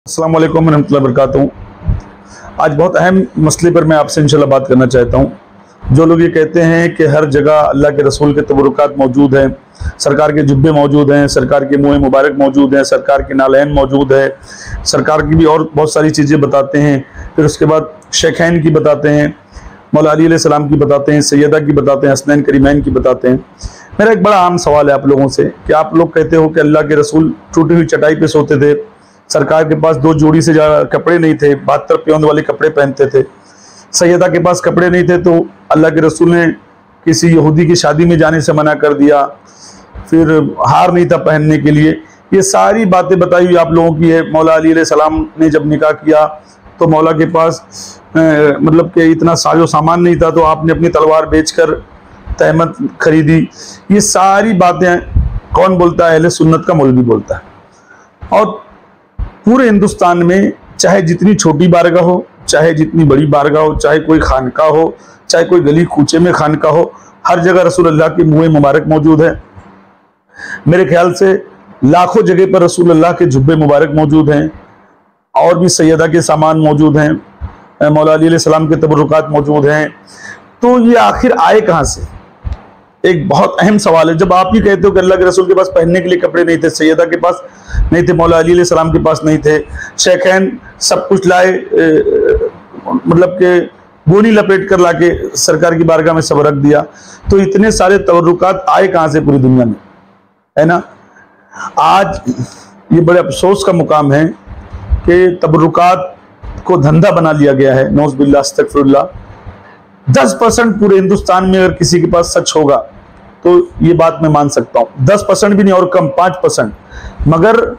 अस्सलाम वालेकुम रहमतुल्लाहि व बरकातहू। आज बहुत अहम मसले पर मैं आपसे इंशाल्लाह बात करना चाहता हूँ। जो लोग ये कहते हैं कि हर जगह अल्लाह के रसूल के तबरुकात मौजूद हैं, सरकार के जुब्बे मौजूद हैं, सरकार के मुँह मुबारक मौजूद हैं, सरकार के नालैन मौजूद है, सरकार की भी और बहुत सारी चीज़ें बताते हैं, फिर उसके बाद शेखैन की बताते हैं, मौला अली अलैहि सलाम की बताते हैं, सैयदा की बताते हैं, हसनैन करीमैन की बताते हैं। मेरा एक बड़ा आम सवाल है आप लोगों से कि आप लोग कहते हो कि अल्लाह के रसूल टूटी हुई चटाई पे सोते थे, सरकार के पास 2 जोड़ी से ज़्यादा कपड़े नहीं थे, 72 प्योंद वाले कपड़े पहनते थे, सैयदा के पास कपड़े नहीं थे तो अल्लाह के रसूल ने किसी यहूदी की शादी में जाने से मना कर दिया, फिर हार नहीं था पहनने के लिए। ये सारी बातें बताई हुई आप लोगों की है। मौला अली अलैहि सलाम ने जब निकाह किया तो मौला के पास मतलब कि इतना साजो सामान नहीं था, तो आपने अपनी तलवार बेचकर तहमत खरीदी। ये सारी बातें कौन बोलता है? अहले सुन्नत का मौलवी बोलता है। और पूरे हिंदुस्तान में चाहे जितनी छोटी बारगाह हो, चाहे जितनी बड़ी बारगाह हो, चाहे कोई खानका हो, चाहे कोई गली कूचे में खानका हो, हर जगह रसूलुल्लाह की मुँह मुबारक मौजूद है। मेरे ख्याल से लाखों जगह पर रसूलुल्लाह के जुब्बे मुबारक मौजूद हैं, और भी सैयदा के सामान मौजूद हैं, मौला अली अलैहि सलाम के तबरुकात मौजूद हैं। तो ये आखिर आए कहाँ से? एक बहुत अहम सवाल है। जब आप ही कहते हो कि अल्लाह के रसूल के पास पहनने के लिए कपड़े नहीं थे, सैयदा के पास नहीं थे, मौला अली अलैहि सलाम के पास नहीं थे, शेखैन सब कुछ लाए, मतलब कि गोनी लपेट कर लाके सरकार की बारगाह में सब रख दिया, तो इतने सारे तबरुकात आए कहाँ से पूरी दुनिया में, है ना? आज ये बड़े अफसोस का मुकाम है कि तबरुकात को धंधा बना लिया गया है। नौज़ बिल्लाह अस्तगफिरुल्लाह। 10% पूरे हिंदुस्तान में अगर किसी के पास सच होगा तो ये बात मैं मान सकता हूँ, 10% भी नहीं और कम, 5%। मगर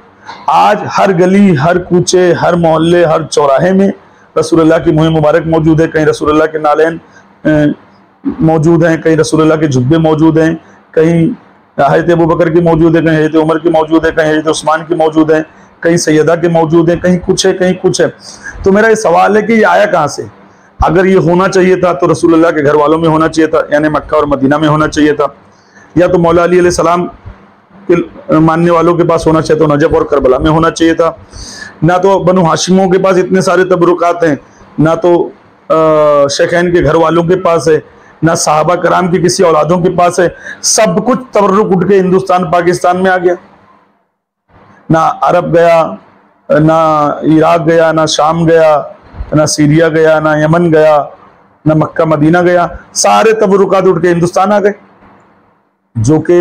आज हर गली, हर कूचे, हर मोहल्ले, हर चौराहे में रसूलुल्लाह की मुँह मुबारक मौजूद है। कहीं रसूलुल्लाह के नालैन मौजूद हैं, कहीं रसूलुल्लाह के जुब्बे मौजूद हैं, कहीं हज़रत अबू बकर की मौजूद है, कहीं हज़रत उमर की मौजूद है, कहीं हज़रत उस्मान की मौजूद है, कहीं सैयदा के मौजूद हैं, कहीं कुछ है, कहीं कुछ है। तो मेरा ये सवाल है कि ये आया कहाँ से? अगर ये होना चाहिए था तो रसूलुल्लाह के घर वालों में होना चाहिए था, यानी मक्का और मदीना में होना चाहिए था, या तो मौला अली अलैहि सलाम के मानने वालों के पास होना चाहिए था, नजफ और करबला में होना चाहिए था। ना तो बनु हाशिमों के पास इतने सारे तबरुकात हैं, ना तो शेखैन के घर वालों के पास है, ना सहाबा कराम की किसी औलादों के पास है। सब कुछ तबरुक उठ के हिंदुस्तान पाकिस्तान में आ गया। ना अरब गया, ना इराक गया, ना शाम गया, ना सीरिया गया, ना यमन गया, ना मक्का मदीना गया, सारे तबरुकात उठ के हिंदुस्तान आ गए। जो कि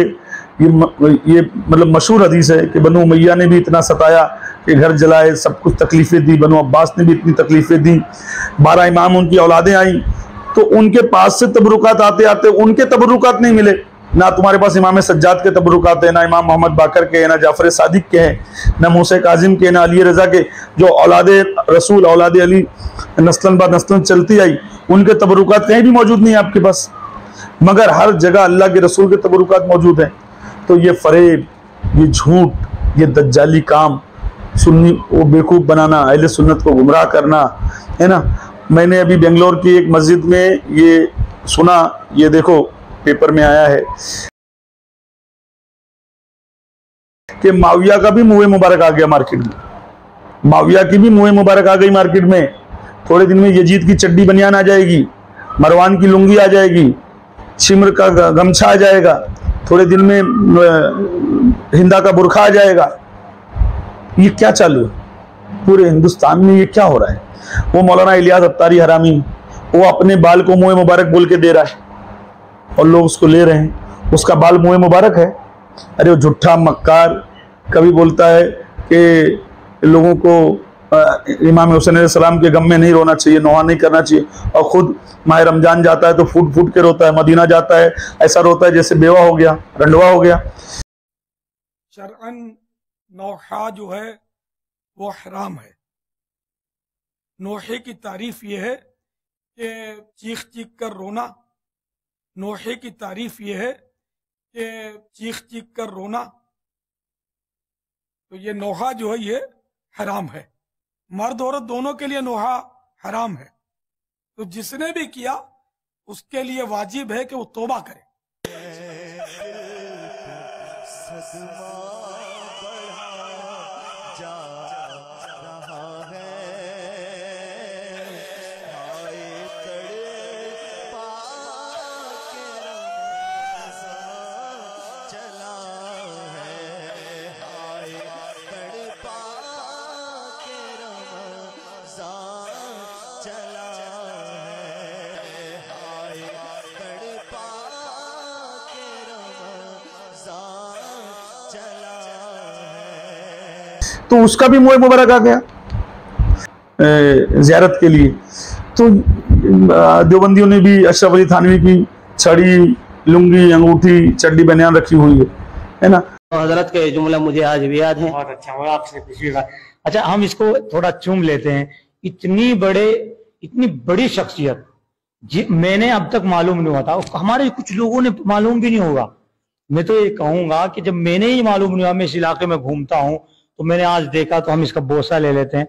ये मतलब मशहूर हदीस है कि बनु उमैया ने भी इतना सताया कि घर जलाए, सब कुछ तकलीफें दी, बनु अब्बास ने भी इतनी तकलीफें दी, 12 इमाम उनकी औलादें आई, तो उनके पास से तबरुकात आते आते उनके तबरुकात नहीं मिले। ना तुम्हारे पास इमाम सज्जाद के तबरुकात है, ना इमाम मोहम्मद बाकर के, ना जाफर सादिक के हैं, ना मूसा काजिम के, ना अली रजा के, जो औलादे रसूल औलादे अली नस्लन बाद नस्लन चलती आई, उनके तबरुकात कहीं भी मौजूद नहीं है आपके पास। मगर हर जगह अल्लाह के रसूल के तबरुकात मौजूद हैं। तो ये फरेब, ये झूठ, ये दज्जाली काम, सुन्नी वो बेवकूफ़ बनाना, अहले सुन्नत को गुमराह करना, है ना? मैंने अभी बेंगलोर की एक मस्जिद में ये सुना, ये देखो पेपर में आया है कि माविया का भी मुँह मुबारक आ गया मार्केट में, माविया की भी मुँह मुबारक आ गई मार्केट में। थोड़े दिन में यजीद की चड्डी बनियान आ जाएगी, मरवान की लुंगी आ जाएगी, शिमर का गमछा आ जाएगा, थोड़े दिन में हिंदा का बुरखा आ जाएगा। ये क्या चालू है पूरे हिंदुस्तान में? ये क्या हो रहा है? वो मौलाना इलियास अत्तारी हरामी, वो अपने बाल को मुँह मुबारक बोल के दे रहा है और लोग उसको ले रहे हैं। उसका बाल मुँह मुबारक है। अरे वो झूठा मक्कार कभी बोलता है कि लोगों को इमाम हुसैन अलैहि सलाम के गम में नहीं रोना चाहिए, नौहा नहीं करना चाहिए, और खुद माह रमजान जाता है तो फूट फूट के रोता है, मदीना जाता है ऐसा रोता है जैसे बेवा हो गया, रंडवा हो गया। शरअन नौहा जो है वो हराम है। नौहे की तारीफ ये है कि चीख चीख कर रोना, नौहे की तारीफ ये है कि चीख चीख कर रोना, तो ये नौहा जो है ये हराम है। मर्द औरत दोनों के लिए नौहा हराम है। तो जिसने भी किया उसके लिए वाजिब है कि वो तौबा करे। सदमा बढ़ा जा रहा चला है, हाय तड़पा के रमज़ान चला है। तो उसका भी मोह मुबारक आ गया ज़ियारत के लिए। तो देवबंदियों ने भी अशरफ अली थानवी की छड़ी, लुंगी, अंगूठी, चड्डी बनियान रखी हुई है ना। हजरत के जुमला मुझे आज भी याद है। बहुत अच्छा हुआ, आपसे खुशी हुआ। अच्छा, हम इसको थोड़ा चूम लेते हैं। इतनी बड़ी शख्सियत मैंने अब तक मालूम नहीं हुआ था, हमारे कुछ लोगों ने मालूम भी नहीं होगा। मैं तो ये कहूंगा कि जब मैंने ही मालूम नहीं हुआ, मैं इस इलाके में घूमता हूं तो मैंने आज देखा, तो हम इसका बोसा ले लेते हैं।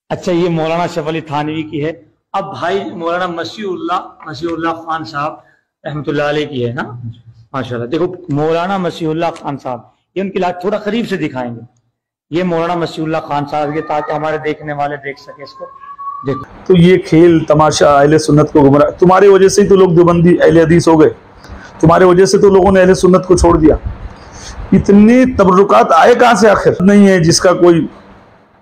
अच्छा, ये मौलाना अशरफ अली थानवी की है। अब भाई मौलाना मसीहुल्लाह खान साहब रहमतुल्लाह अलैह की है ना, माशाल्लाह। देखो मौलाना मसीहुल्लाह खान साहब, ये उनकी लाश थोड़ा करीब से दिखाएंगे। ये मौलाना मसीहुल्लाह खान साहब के, ताकि हमारे देखने वाले देख सके इसको। देखो, तो ये खेल तमाशा अहले सुन्नत को गुमराह, तुम्हारे वजह से ही तो लोग देवबंदी अहले हदीस हो गए, तुम्हारे वजह से तो लोगों ने अहले सुन्नत को छोड़ दिया। इतने तबरुकात आए कहां से? आखिर नहीं है जिसका कोई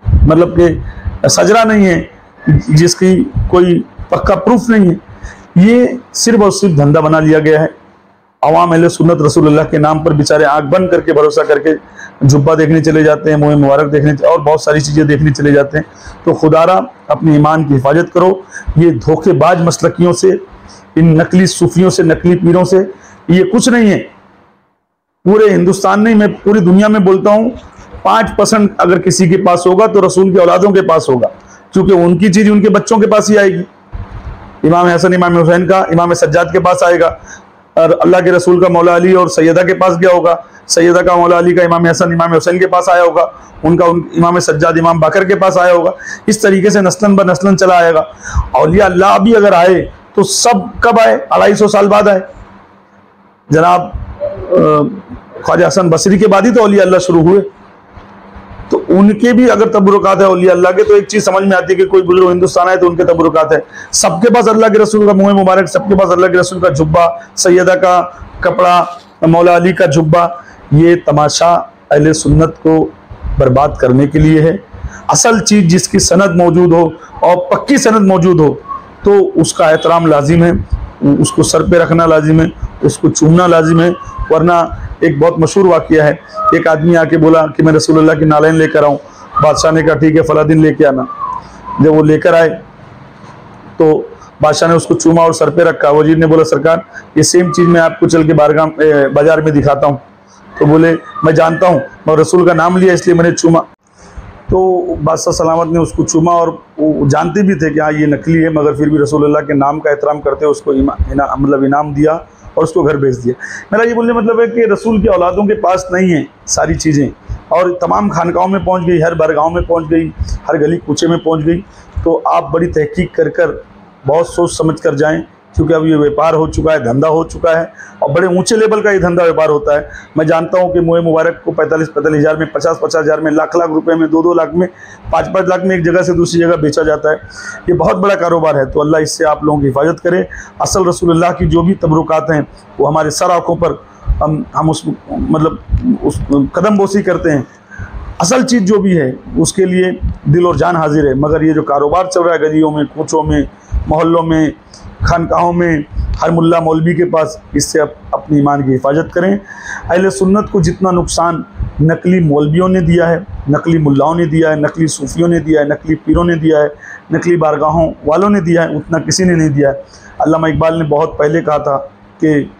मतलब के सजरा नहीं है, जिसकी कोई पक्का प्रूफ नहीं है। ये सिर्फ और सिर्फ धंधा बना लिया गया है। अवाम अहले सुन्नत रसूलुल्लाह के नाम पर बेचारे आंख बंद करके भरोसा करके जुब्बा देखने चले जाते हैं, मोह मुबारक देखने और बहुत सारी चीज़ें देखने चले जाते हैं। तो खुदारा अपने ईमान की हिफाजत करो। ये धोखेबाज मसलकियों से, इन नकली सूफियों से, नकली पीरों से ये कुछ नहीं है। पूरे हिंदुस्तान नहीं, मैं पूरी दुनिया में बोलता हूँ, 5% अगर किसी के पास होगा तो रसूल की औलादों के पास होगा, क्योंकि उनकी चीज उनके बच्चों के पास ही आएगी। इमाम हसन, इमाम हुसैन का इमाम सज्जाद के पास आएगा, और अल्लाह के रसूल का मौला अली और सैयदा के पास गया होगा, सैयदा का मौला अली का इमाम हसन, इमाम हुसैन के पास आया होगा, उनका इमाम सज्जाद इमाम बाकर के पास आया होगा। इस तरीके से नस्लन ब नस्लन चला आएगा। औलिया अल्लाह भी अगर आए तो सब कब आए? 250 साल बाद आए। जनाब ख्वाजा हसन बसरी के बाद ही तो औलिया अल्लाह शुरू हुए। तो उनके भी अगर तबरुकात है औलिया अल्लाह के, तो एक चीज समझ में आती है कि कोई बुजुर्ग हिंदुस्तान आए तो उनके तबरुकात है। सबके पास अल्लाह के रसूल का मुँह मुबारक, सबके पास अल्लाह के रसूल का जुब्बा, सैयदा का कपड़ा, मौला अली का जुब्बा। ये तमाशा अहले सुन्नत को बर्बाद करने के लिए है। असल चीज जिसकी सनद मौजूद हो और पक्की सनद मौजूद हो तो उसका एहतराम लाजिम है, उसको सर पे रखना लाजिम है, उसको चूमना लाजिम है। वरना एक बहुत मशहूर वाक़या है, एक आदमी आके बोला कि मैं रसूलुल्लाह की नालैन लेकर आऊँ। बादशाह ने कहा ठीक है, फला दिन लेके आना। जब वो लेकर आए तो बादशाह ने उसको चूमा और सर पे रखा। वजीर ने बोला सरकार ये सेम चीज़ मैं आपको चल के बाजार में दिखाता हूँ। तो बोले मैं जानता हूँ, मैं रसूल का नाम लिया इसलिए मैंने चूमा। तो बादशाह सलामत ने उसको चूमा, और वो जानते भी थे कि हाँ ये नकली है, मगर फिर भी रसूलुल्लाह के नाम का एहतराम करते उसको इनाम दिया और उसको घर भेज दिया। मेरा ये बोलने मतलब है कि रसूल की औलादों के पास नहीं है सारी चीज़ें, और तमाम खानकाहों में पहुंच गई, हर बरगाहों में पहुंच गई, हर गली कूचे में पहुंच गई। तो आप बड़ी तहकीक कर कर बहुत सोच समझ कर जाएं, क्योंकि अब ये व्यापार हो चुका है, धंधा हो चुका है, और बड़े ऊंचे लेवल का ये धंधा व्यापार होता है। मैं जानता हूँ कि मोए मुबारक को 45-45 हज़ार में, 50-50 हज़ार में, लाख रुपए में, 2-2 लाख में, 5-5 लाख में एक जगह से दूसरी जगह बेचा जाता है। ये बहुत बड़ा कारोबार है। तो अल्लाह इससे आप लोगों की हिफाजत करे। असल रसूलुल्लाह की जो भी तबरुकात हैं वो हमारे सर आँखों पर हम उस कदम बोसी करते हैं। असल चीज़ जो भी है उसके लिए दिल और जान हाजिर है। मगर ये जो कारोबार चल रहा है गलियों में, कूचों में, मोहल्लों में, खानकाहों में, हर मुल्ला मौलवी के पास, इससे अपनी ईमान की हिफाजत करें। अहले सुन्नत को जितना नुकसान नकली मौलवियों ने दिया है, नकली मुल्लाओं ने दिया है, नकली सूफियों ने दिया है, नकली पीरों ने दिया है, नकली बारगाहों वालों ने दिया है, उतना किसी ने नहीं दिया है। अल्लामा इकबाल ने बहुत पहले कहा था कि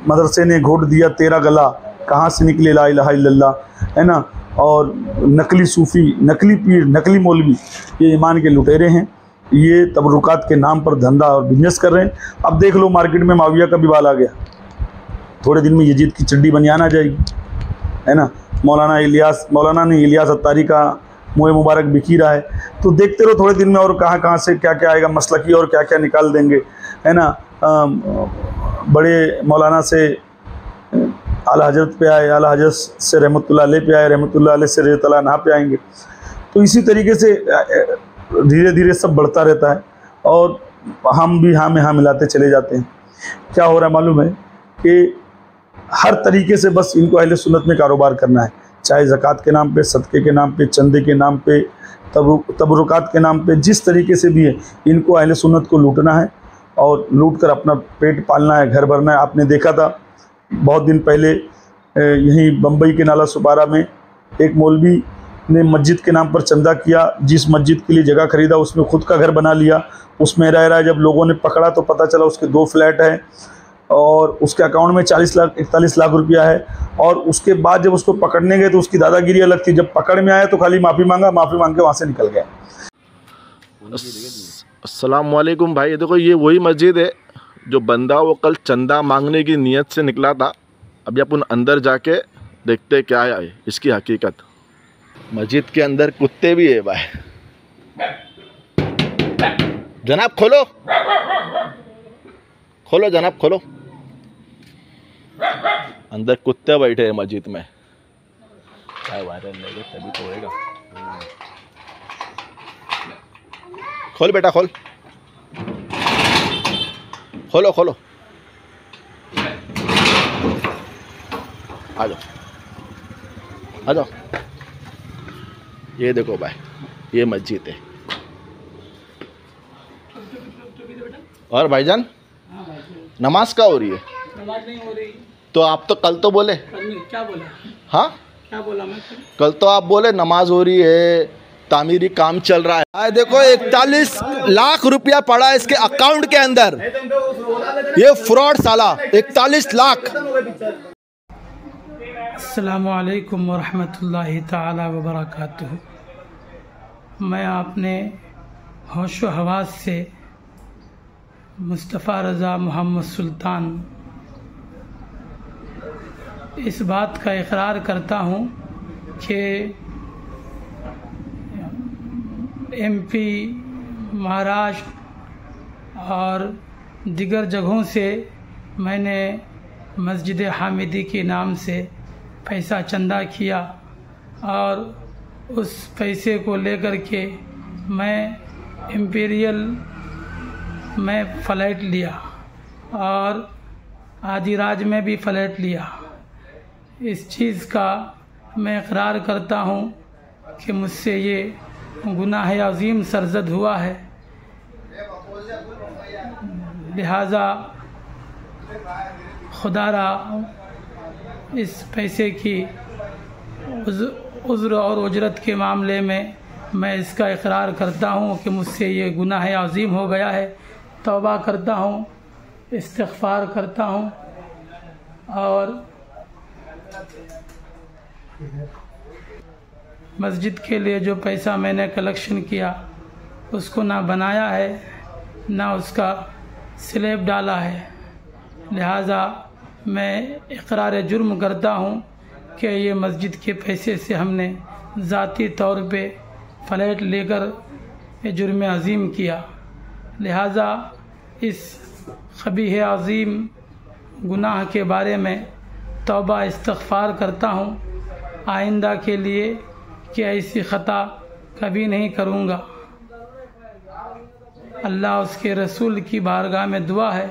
मदरसे ने घोट दिया तेरा गला, कहाँ से निकले ला इलाहा इल्लल्लाह, है ना। और नकली सूफ़ी, नकली पीर, नकली मौलवी ये ईमान के लुटेरे हैं। ये तबरुकात के नाम पर धंधा और बिजनेस कर रहे हैं। अब देख लो मार्केट में माविया का भी बाल आ गया, थोड़े दिन में यजीद की चड्डी बनियान आ जाएगी, है ना। मौलाना ने इलियास अत्तारी का मुँह मुबारक बिकी रहा है। तो देखते रहो थोड़े दिन में और कहाँ से क्या क्या आएगा, मसलकी और क्या क्या निकाल देंगे, है ना। बड़े मौलाना से आला हजरत पे आए, आला हजरत से रहमतुल्लाह अलैह पे आए, रहमतुल्लाह अलैह से रज़ियल्लाहु अन्हा पे आएंगे। तो इसी तरीके से धीरे धीरे सब बढ़ता रहता है, और हम भी हाँ में हाँ मिलाते चले जाते हैं। क्या हो रहा है मालूम है कि हर तरीके से बस इनको अहले सुन्नत में कारोबार करना है। चाहे ज़कात के नाम पे, सदक़े के नाम पे, चंदे के नाम पे, तबरुकात के नाम पे, जिस तरीके से भी है, इनको अहले सुन्नत को लूटना है और लूट कर अपना पेट पालना है, घर भरना है। आपने देखा था बहुत दिन पहले यहीं बम्बई के नाला सुपारा में एक मौलवी ने मस्जिद के नाम पर चंदा किया, जिस मस्जिद के लिए जगह खरीदा उसमें खुद का घर बना लिया, उसमें रह रहा है। जब लोगों ने पकड़ा तो पता चला उसके 2 फ्लैट हैं और उसके अकाउंट में 41 लाख रुपया है। और उसके बाद जब उसको पकड़ने गए तो उसकी दादागिरी अलग थी, जब पकड़ में आया तो खाली माफ़ी मांगा, माफ़ी मांग के वहाँ से निकल गया। अस्सलाम वालेकुम भाई, देखो ये वही मस्जिद है जो बंदा वो कल चंदा मांगने की नीयत से निकला था। अभी अपन अंदर जाके देखते क्या है इसकी हकीकत। मस्जिद के अंदर कुत्ते भी है भाई। जनाब खोलो, खोलो जनाब खोलो। अंदर कुत्ते बैठे हैं मस्जिद में। क्या वायरल लेगा तभी तो होएगा। खोल बेटा खोल, खोलो खोलो, आ जाओ आ जाओ। ये देखो भाई, ये मस्जिद है। और भाईजान नमाज क्या हो रही है? नमाज नहीं हो रही। तो आप तो कल तो बोले। क्या बोला? हाँ क्या बोला मैं? कल तो आप बोले नमाज हो रही है, तामीरी काम चल रहा है। देखो 41 लाख रुपया पड़ा है इसके अकाउंट के अंदर। ये फ्रॉड साला 41 लाख। अस्सलामु अलैकुम वरहमतुल्लाहि ताला वबरकातुहू। मैं आपने होशो हवास से मुस्तफ़ा रज़ा मोहम्मद सुल्तान इस बात का इकरार करता हूँ कि MP, महाराष्ट्र और दिगर जगहों से मैंने मस्जिद हामिदी के नाम से पैसा चंदा किया और उस पैसे को लेकर के मैं इम्पीरियल में फ़्लैट लिया और आदिराज में भी फ़्लैट लिया। इस चीज़ का मैं इकरार करता हूँ कि मुझसे ये गुनाह अज़ीम सरज़द हुआ है। लिहाजा खुदारा इस पैसे की उज़्र और उजरत के मामले में मैं इसका इकरार करता हूँ कि मुझसे ये गुनाह अज़ीम हो गया है। तौबा करता हूँ, इस्तिग़फ़ार करता हूँ और मस्जिद के लिए जो पैसा मैंने कलेक्शन किया उसको ना बनाया है ना उसका स्लैब डाला है। लिहाजा मैं इकरार जुर्म करता हूँ कि ये मस्जिद के पैसे से हमने ज़ाती तौर पे फ़्लैट लेकर ये जुर्म अज़ीम किया। लिहाजा इस ख़बीह अज़ीम गुनाह के बारे में तौबा इस्तिग़फ़ार करता हूँ आइंदा के लिए कि ऐसी ख़ता कभी नहीं करूँगा। अल्लाह उसके रसूल की बारगाह में दुआ है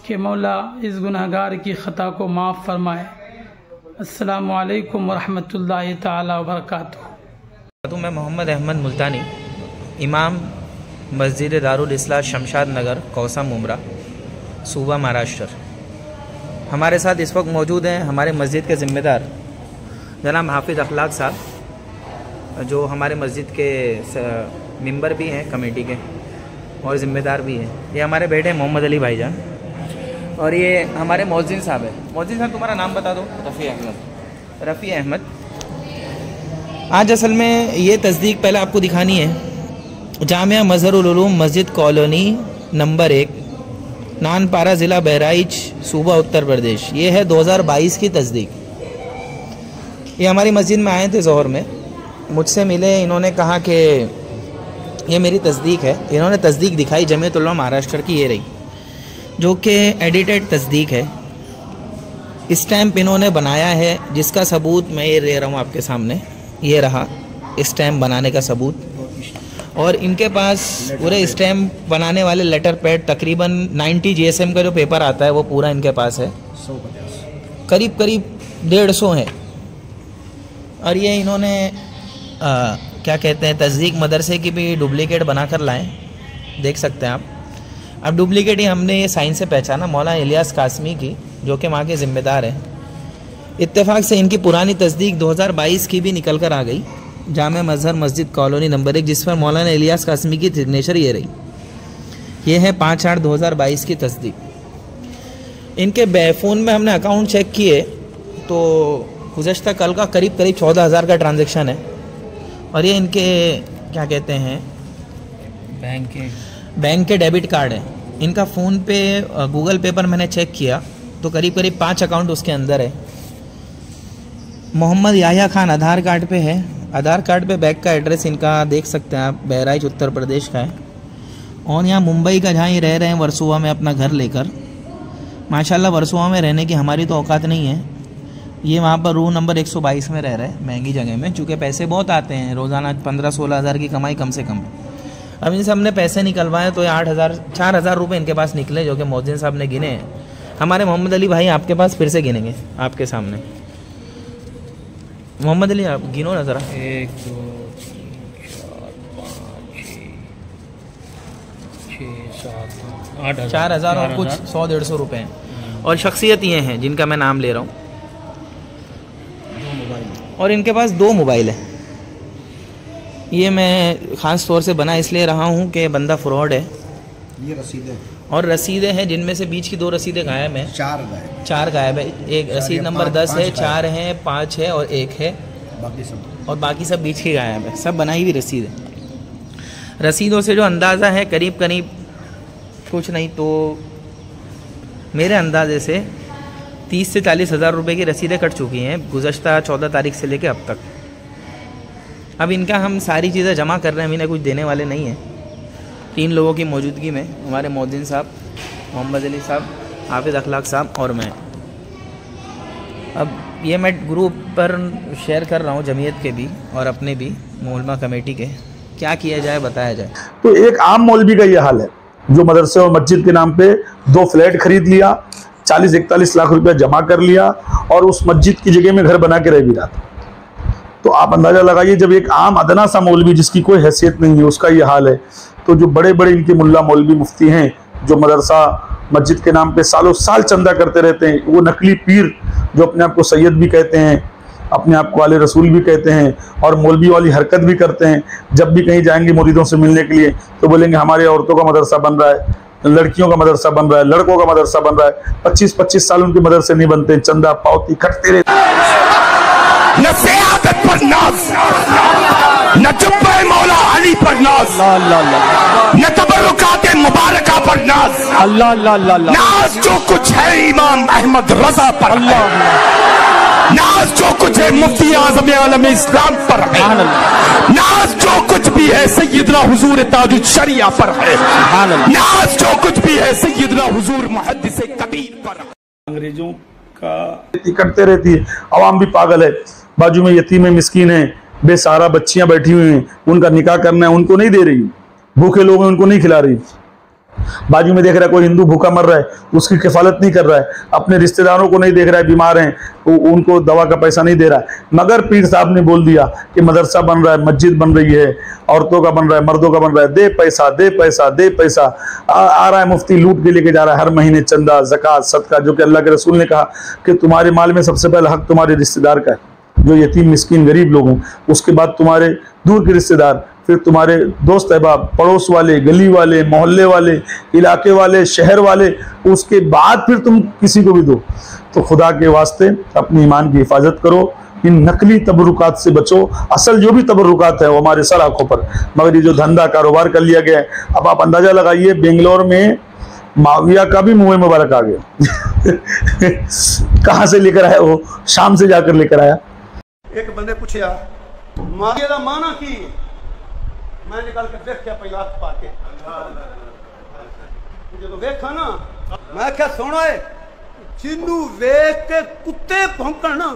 कि मौला इस गुनहगार की ख़ता को माफ़ फरमाए। अस्सलामु अलैकुम वरहमतुल्लाहि ताला वबरकातुहू। तो मैं मोहम्मद अहमद मुल्तानी, इमाम मस्जिद दारुल इस्लाह शमशाद नगर, कौसा मुमरा, सूबा महाराष्ट्र। हमारे साथ इस वक्त मौजूद हैं हमारे मस्जिद के ज़िम्मेदार जनाब हाफिज़ अखलाक साहब, जो हमारे मस्जिद के मेंबर भी हैं कमेटी के और ज़िम्मेदार भी हैं। ये हमारे बेटे मोहम्मद अली भाईजान और ये हमारे मौज़िन साहब है। मौज़िन साहब तुम्हारा नाम बता दो। रफ़ी अहमद। रफ़ी अहमद। आज असल में ये तस्दीक पहले आपको दिखानी है। जामिया मज़हरुल उलूम मस्जिद कॉलोनी नंबर 1, नानपारा ज़िला बहराइच, सूबा उत्तर प्रदेश। ये है 2022 की तस्दीक। ये हमारी मस्जिद में आए थे ज़ोहर में, मुझसे मिले, इन्होंने कहा कि ये मेरी तस्दीक है। इन्होंने तस्दीक दिखाई जमीयत उलमा महाराष्ट्र की, ये रही, जो कि एडिटेड तस्दीक है। स्टैम्प इन्होंने बनाया है जिसका सबूत मैं ये दे रहा हूँ आपके सामने। ये रहा स्टैम्प बनाने का सबूत। और इनके पास पूरे स्टैम्प बनाने वाले लेटर पैड तकरीबन 90 GSM का जो पेपर आता है वो पूरा इनके पास है। करीब 150 हैं। और ये इन्होंने क्या कहते हैं, तस्दीक मदरसे की भी डुप्लीकेट बना कर लाए, देख सकते हैं आप। अब डुप्लीकेट ही हमने ये साइन से पहचाना, मौलाना इलियास कासमी की, जो कि वहाँ के ज़िम्मेदार हैं। इत्तेफाक से इनकी पुरानी तस्दीक 2022 की भी निकल कर आ गई, जामे मजहर मस्जिद कॉलोनी नंबर 1, जिस पर मौलाना इलियास कासमी की सिग्नेचर ये रही। ये है 5/8/2022 की तस्दीक। इनके फ़ोन में हमने अकाउंट चेक किए तो गुज़श्ता कल का करीब 14,000 का ट्रांजेक्शन है। और ये इनके क्या कहते हैं, बैंक के डेबिट कार्ड है। इनका फ़ोन पे गूगल पे पर मैंने चेक किया तो करीब 5 अकाउंट उसके अंदर है। मोहम्मद याह्या खान आधार कार्ड पे है। आधार कार्ड पे बैंक का एड्रेस इनका देख सकते हैं आप, बहराइच उत्तर प्रदेश का है। और यहाँ मुंबई का जहाँ ये रह रहे हैं वर्सोवा में अपना घर लेकर, माशाल्लाह वर्सोवा में रहने की हमारी तो औकात नहीं है। ये वहाँ पर रूम नंबर 122 में रह रहे हैं, महंगी जगह में, चूँकि पैसे बहुत आते हैं, रोज़ाना 15-16 हज़ार की कमाई कम से कम है। अब इनसे हमने पैसे निकलवाए तो 4,000 रुपये इनके पास निकले, जो कि मौजिन साहब ने गिने हैं। हमारे मोहम्मद अली भाई आपके पास फिर से गिनेंगे आपके सामने। मोहम्मद अली आप गिनो ना ज़रा। 1 2 3 4 5 6 7 4,000 और कुछ 100-150 रुपये हैं। और शख्सियत ये हैं जिनका मैं नाम ले रहा हूँ, और इनके पास 2 मोबाइल है। ये मैं ख़ास तौर से बना इसलिए रहा हूँ कि बंदा फ्रॉड है। ये रसीदें और रसीदें हैं जिनमें से बीच की 2 रसीदें गायब हैं। 4 गायब है। एक रसीद नंबर 10 है, 4 है, 5 है और 1 है, बाकी सब बीच की गायब है। सब बनाई हुई रसीद है। रसीदों से जो अंदाज़ा है करीब कुछ नहीं तो मेरे अंदाजे से 30 से 40 हज़ार रुपये की रसीदें कट चुकी हैं गुज़श्ता 14 तारीख से लेकर अब तक। अब इनका हम सारी चीज़ें जमा कर रहे हैं, हम इन्हें कुछ देने वाले नहीं हैं। 3 लोगों की मौजूदगी में, हमारे मौजिन साहब, मोहम्मद अली साहब, हाफिज़ अखलाक साहब और मैं। अब ये मैं ग्रुप पर शेयर कर रहा हूँ, जमीयत के भी और अपने भी, मोहल्ला कमेटी के। क्या किया जाए बताया जाए। तो एक आम मौलवी का ये हाल है जो मदरसे और मस्जिद के नाम पे 2 फ्लैट खरीद लिया, 40-41 लाख रुपया जमा कर लिया और उस मस्जिद की जगह में घर बना के रह भी रहा था। तो आप अंदाजा लगाइए, जब एक आम अदना सा मौलवी जिसकी कोई हैसियत नहीं है उसका ये हाल है, तो जो बड़े बड़े इनके मुल्ला मौलवी मुफ्ती हैं जो मदरसा मस्जिद के नाम पे सालों साल चंदा करते रहते हैं, वो नकली पीर जो अपने आप को सैयद भी कहते हैं, अपने आप को आले रसूल भी कहते हैं और मौलवी वाली हरकत भी करते हैं। जब भी कहीं जाएंगे मुरीदों से मिलने के लिए तो बोलेंगे हमारे औरतों का मदरसा बन रहा है, लड़कियों का मदरसा बन रहा है, लड़कों का मदरसा बन रहा है। 25-25 साल उनके मदरसे नहीं बनते, चंदा पावती कटते रहते। न सियादत पर नाज, न जुब्बे मौला अली पर नाज, न तबर्रुकात मुबारका पर नाज, नाज जो कुछ है इमाम अहमद रजा पर, नाज जो कुछ है मुफ्ती आज़म आलम इस्लाम पर है, नाज जो कुछ भी है सैयदना हुजूर ताजुल शरिया पर है, नाज जो कुछ भी है सैयदना हुजूर मुहद्दिस कबीर पर। अंग्रेजों का करते रहती है, आवाम भी पागल है। बाजू में यतीम मिस्कीन है, बेसहारा बच्चियां बैठी हुई हैं, उनका निकाह करना है, उनको नहीं दे रही। भूखे लोग हैं उनको नहीं खिला रही। बाजू में देख रहा है कोई हिंदू भूखा मर रहा है, उसकी किफालत नहीं कर रहा है। अपने रिश्तेदारों को नहीं देख रहा है, बीमार हैं, उनको दवा का पैसा नहीं दे रहा है। मगर पीर साहब ने बोल दिया कि मदरसा बन रहा है, मस्जिद बन रही है, औरतों का बन रहा है, मर्दों का बन रहा है, दे पैसा दे पैसा दे पैसा। आ रहा है मुफ्ती लूट के लेके जा रहा है हर महीने चंदा, ज़कात, सदका, जो कि अल्लाह के रसूल ने कहा कि तुम्हारे माल में सबसे पहला हक तुम्हारे रिश्तेदार का है, जो यतीम मिस्कीन गरीब लोग हैं, उसके बाद तुम्हारे दूर के रिश्तेदार, फिर तुम्हारे दोस्त अहबाब, पड़ोस वाले, गली वाले, मोहल्ले वाले, इलाके वाले, शहर वाले, उसके बाद फिर तुम किसी को भी दो। तो खुदा के वास्ते अपनी ईमान की हिफाजत करो, इन नकली तबरुकात से बचो। असल जो भी तबरुकात है वो हमारे सर आंखों पर, मगर ये जो धंधा कारोबार कर लिया गया है, अब आप अंदाजा लगाइए बेंगलोर में माविया का भी मुंह मुबारक आ गया। कहाँ से लेकर आया वो? शाम से जाकर लेकर आया। एक बंदे पूछया माविया का माना की, मैं निकाल के देखा पहला हाथ पाके, जो वेखा ना मैं क्या सुना है, जिन्नू वेख के कुत्ते भौंकना,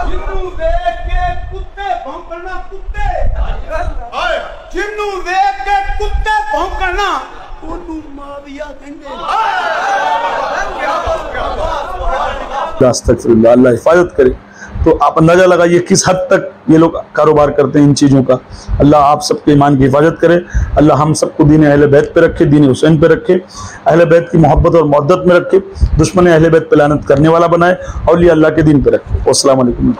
जिन्नू वेख के कुत्ते भौंकना, कुत्ते जिन्नू वेख के कुत्ते भौंकना ओनू माविया कहंदे। अस्तगफिरुल्लाह, अल्लाह हिफाजत करे। तो आप अंदाजा लगाइए किस हद तक ये लोग कारोबार करते हैं इन चीज़ों का। अल्लाह आप सबके ईमान की हिफाजत करे। अल्लाह हम सबको दीन अहले बैत पे रखे, दीन हुसैन पे रखे, अहले बैत की मोहब्बत और मुअद्दत में रखे, दुश्मन अहले बैत पे लानत करने वाला बनाए, औलिया अल्लाह के दीन पे रखे। अस्सलाम वालेकुम।